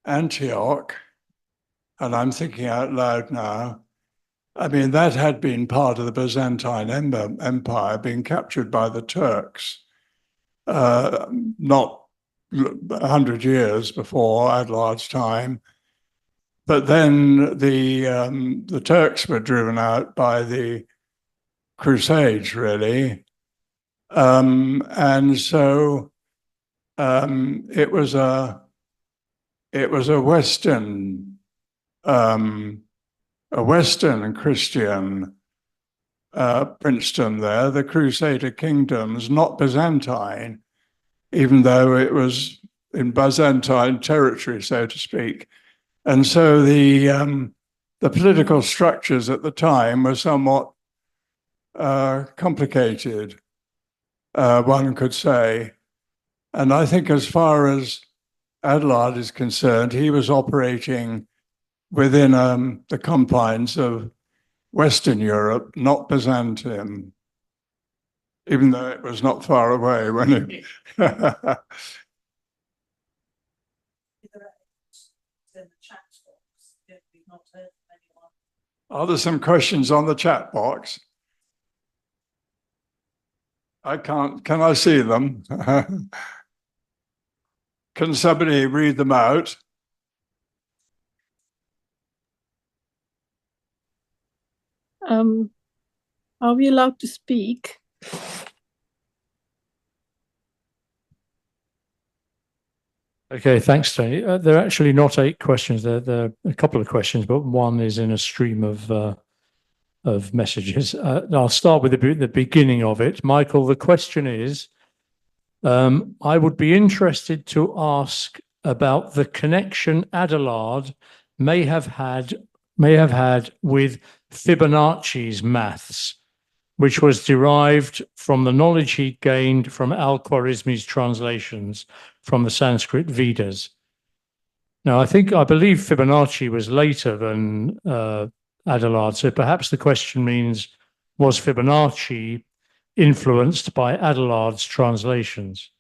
Antioch, and I'm thinking out loud now, I mean, that had been part of the Byzantine Empire being captured by the Turks, not 100 years before Adelard's time. But then the Turks were driven out by the Crusades, really. And so it was a Western Christian princedom there, the Crusader kingdoms, not Byzantine, even though it was in Byzantine territory, so to speak. And so the political structures at the time were somewhat complicated, one could say. And I think as far as Adelard is concerned, he was operating within the confines of Western Europe, not Byzantium, even though it was not far away when it... Are there some questions on the chat box? I can't, can I see them? Can somebody read them out? Are we allowed to speak? Okay, thanks, Tony. There are actually not 8 questions. There are a couple of questions, but one is in a stream of messages. I'll start with the beginning of it. Michael, the question is, I would be interested to ask about the connection Adelard may have had with Fibonacci's maths, which was derived from the knowledge he gained from Al-Khwarizmi's translations from the Sanskrit Vedas. Now, I believe Fibonacci was later than Adelard, so perhaps the question means, was Fibonacci influenced by Adelard's translations?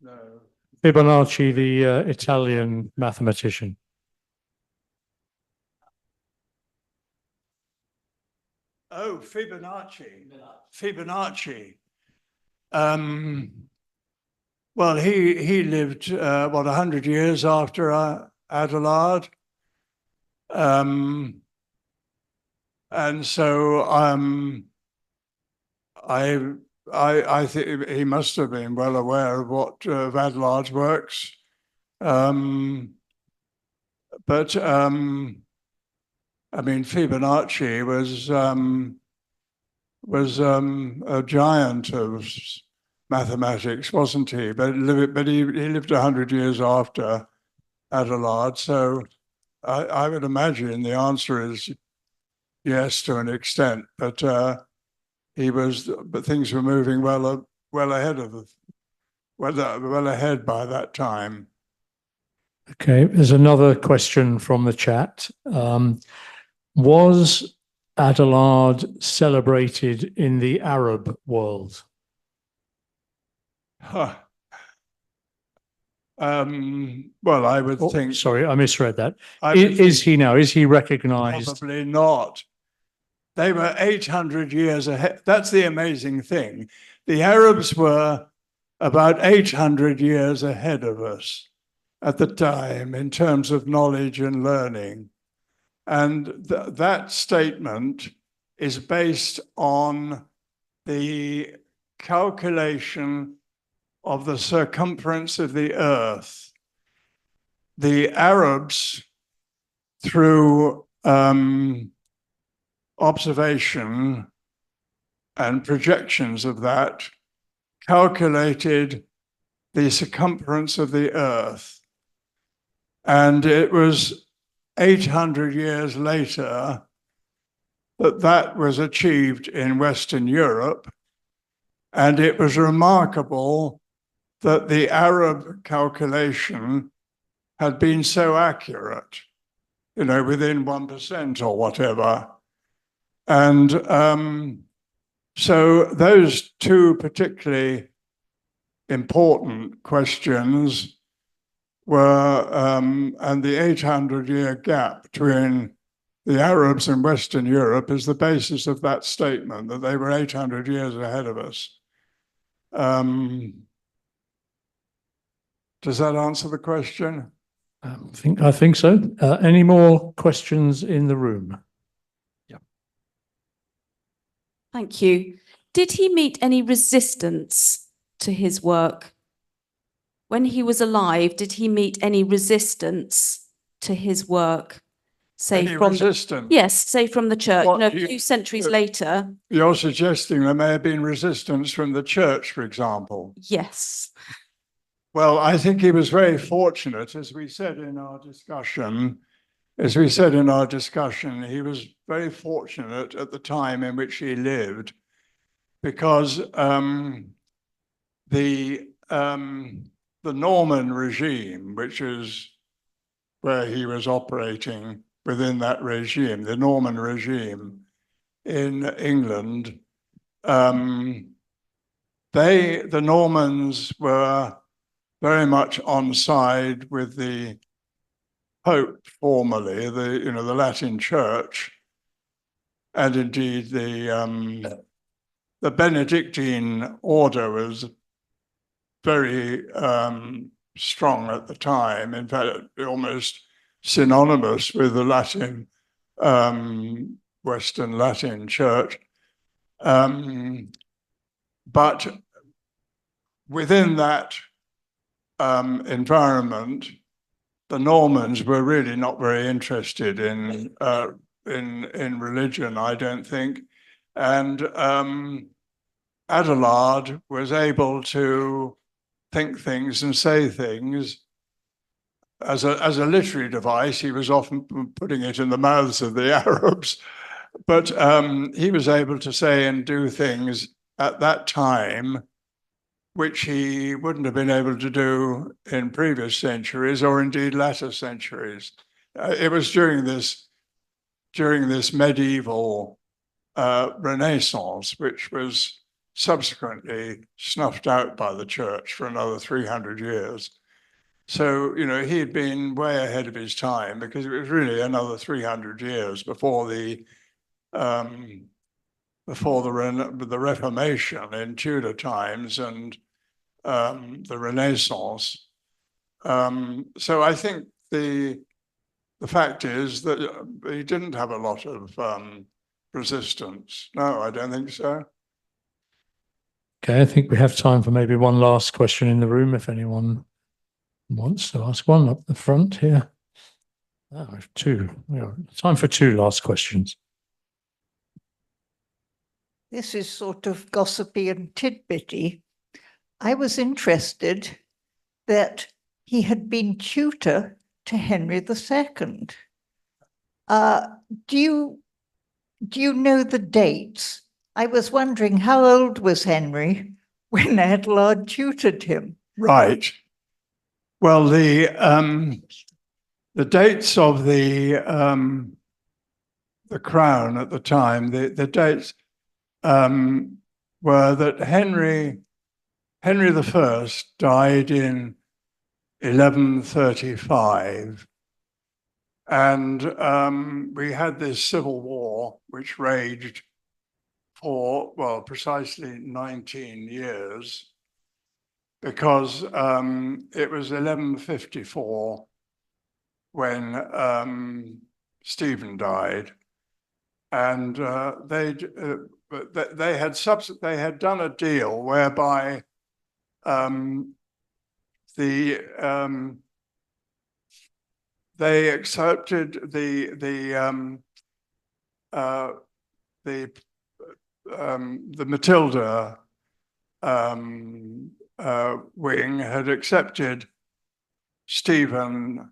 No. Fibonacci, the Italian mathematician. Oh, Fibonacci. Fibonacci. Well, he lived, 100 years after Adelard. And so I think he must have been well aware of what of Adelard's works. I mean, Fibonacci was a giant of mathematics, wasn't he? But he lived 100 years after Adelard, so I would imagine the answer is yes to an extent. But things were moving well ahead by that time. Okay, there's another question from the chat. Was Adelard celebrated in the Arab world? Huh. Well, I would think... Sorry, I misread that. Is he recognized? Probably not. They were 800 years ahead. That's the amazing thing. The Arabs were about 800 years ahead of us at the time in terms of knowledge and learning. And that statement is based on the calculation of the circumference of the earth. The Arabs, through observation and projections of that, calculated the circumference of the earth. And it was 800 years later that was achieved in Western Europe. And it was remarkable that the Arab calculation had been so accurate, within 1% or whatever. And so those two particularly important questions were, and the 800-year gap between the Arabs in Western Europe is the basis of that statement, that they were 800 years ahead of us. Does that answer the question? I think so. Any more questions in the room? Yeah. Thank you. Did he meet any resistance to his work? When he was alive, did he meet any resistance to his work? Say Any from resistance? yes, say from the church. What, no, a few centuries later. You're suggesting there may have been resistance from the church, for example. Yes. Well, I think he was very fortunate, as we said in our discussion. He was very fortunate at the time in which he lived, because the Norman regime, which is where he was operating within that regime, the Norman regime in England, the Normans were very much on side with the Pope formerly, the Latin Church, and indeed the Benedictine order was very strong at the time. In fact, almost synonymous with the Latin, Western Latin Church. But within that environment, the Normans were really not very interested in religion, I don't think. And Adelard was able to think things and say things. As a literary device, he was often putting it in the mouths of the Arabs, but he was able to say and do things at that time which he wouldn't have been able to do in previous centuries, or indeed latter centuries. It was during this medieval Renaissance, which was subsequently snuffed out by the church for another 300 years. So, he had been way ahead of his time, because it was really another 300 years before the Reformation in Tudor times and the Renaissance. So I think the fact is that he didn't have a lot of resistance. No, I don't think so. Okay, I think we have time for maybe one last question in the room, if anyone wants to ask one up the front here. Oh, two. Time for two last questions. This is sort of gossipy and tidbitty. I was interested that he had been tutor to Henry II. Do you know the dates? I was wondering, how old was Henry when Adelard tutored him? Right. Well, the dates of the crown at the time, the dates were that Henry I died in 1135, and we had this civil war which raged for, well, precisely 19 years, because it was 1154 when Stephen died, and they had done a deal whereby they accepted the Matilda wing had accepted Stephen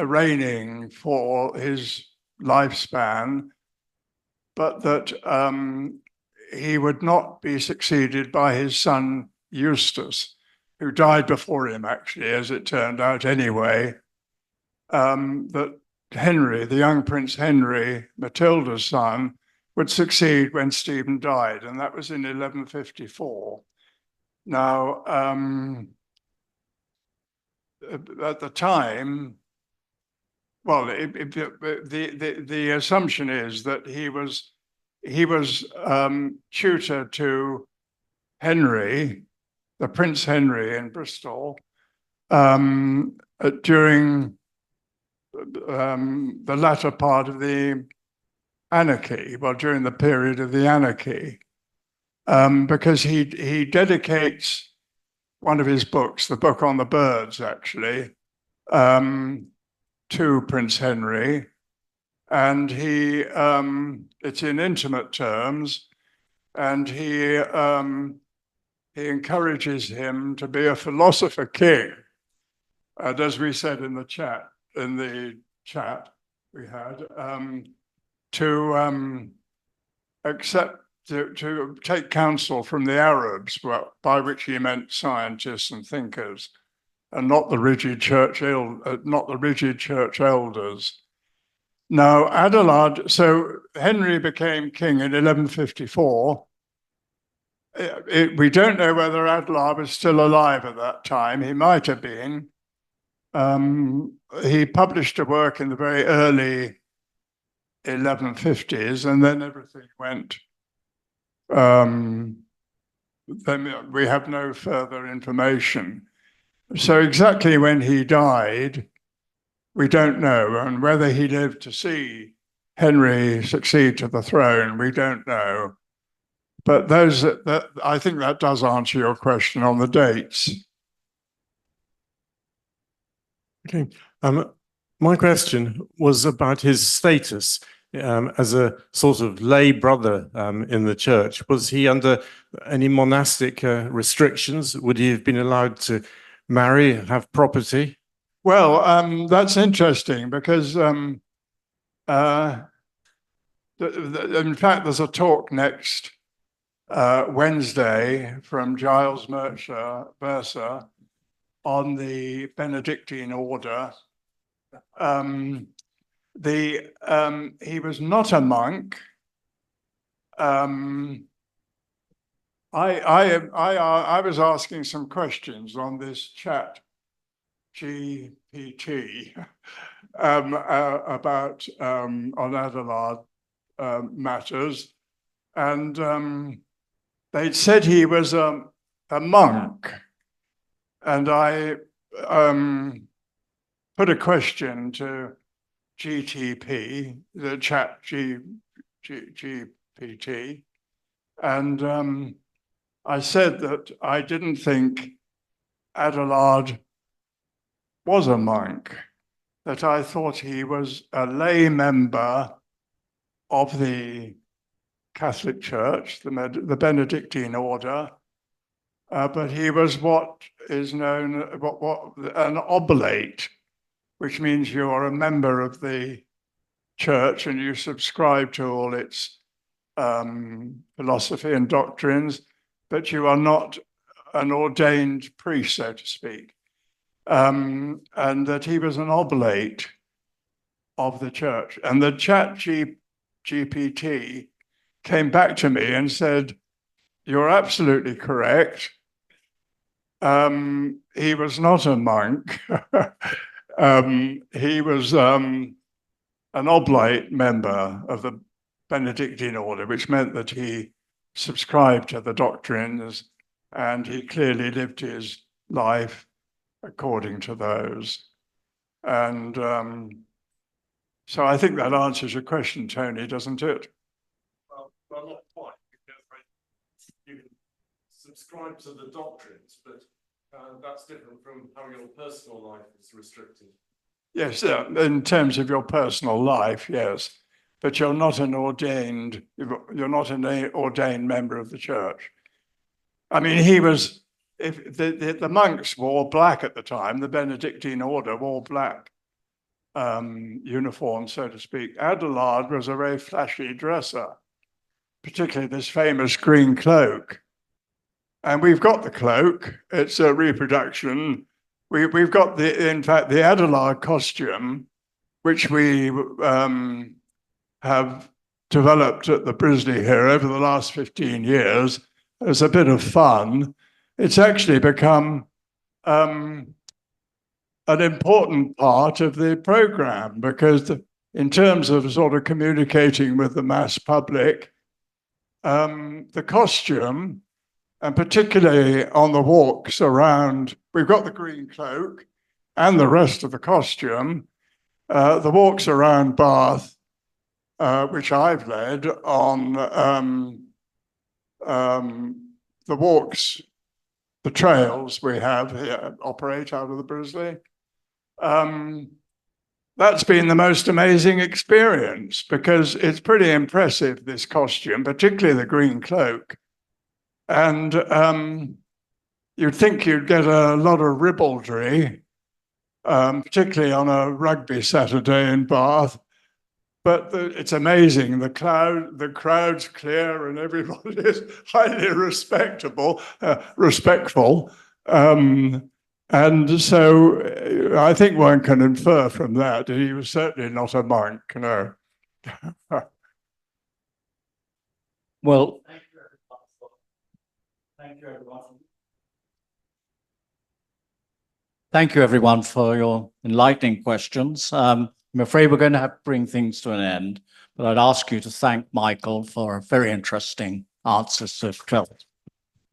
reigning for his lifespan, but that he would not be succeeded by his son Eustace, who died before him, actually, as it turned out anyway. That Henry, the young Prince Henry, Matilda's son, would succeed when Stephen died, and that was in 1154. Now, at the time, well, the assumption is that he was tutor to Henry, the Prince Henry in Bristol, during the latter part of the anarchy, well, during the period of the anarchy, because he dedicates one of his books, the book on the birds, actually, to Prince Henry, and it's in intimate terms, and he encourages him to be a philosopher king, and as we said in the chat we had, to take counsel from the Arabs, by which he meant scientists and thinkers, and not the rigid church elders. Now, Adelard, so Henry became king in 1154. We don't know whether Adelard was still alive at that time. He might have been. He published a work in the very early 1150s, and then everything went. Then we have no further information. So exactly when he died, we don't know, and whether he lived to see Henry succeed to the throne, we don't know. But I think that does answer your question on the dates. Okay. My question was about his status as a sort of lay brother in the church. Was he under any monastic restrictions? Would he have been allowed to marry, have property? Well, that's interesting because, in fact, there's a talk next Wednesday from Giles Mercer on the Benedictine order. He was not a monk. I was asking some questions on this chat GPT about on Adelard matters, and they said he was a monk, and I put a question to GTP, the chat GPT, and I said that I didn't think Adelard was a monk, that I thought he was a lay member of the Catholic Church, the Benedictine order, but he was what is known an oblate, which means you are a member of the church and you subscribe to all its philosophy and doctrines, but you are not an ordained priest, so to speak. And that he was an oblate of the church. And the chat GPT came back to me and said, "You're absolutely correct. He was not a monk. He was an oblate member of the Benedictine order, which meant that he subscribed to the doctrines and he clearly lived his life according to those." And so I think that answers your question, Tony, doesn't it? Well, not quite, because you can subscribe to the doctrines, but that's different from how your personal life is restricted. Yes, in terms of your personal life, yes, but you're not an ordained member of the church. I mean, he was. If the monks wore black at the time, the Benedictine order wore black uniform, so to speak. Adelard was a very flashy dresser, particularly this famous green cloak. And we've got the cloak. It's a reproduction. We've got in fact, the Adelard costume, which we have developed at the Brisley here over the last 15 years as a bit of fun, it's actually become an important part of the program, because in terms of sort of communicating with the mass public, the costume, and particularly on the walks around, we've got the green cloak and the rest of the costume, the walks around Bath, which I've led on the walks, the trails we have here, operate out of the Brisley. That's been the most amazing experience, because it's pretty impressive, this costume, particularly the green cloak. And you'd think you'd get a lot of ribaldry, particularly on a rugby Saturday in Bath. But it's amazing, the crowd's clear and everybody is highly respectful. And so I think one can infer from that he was certainly not a monk, no. Well, thank you everyone for your enlightening questions. I'm afraid we're going to have to bring things to an end, but I'd ask you to thank Michael for very interesting answers to 12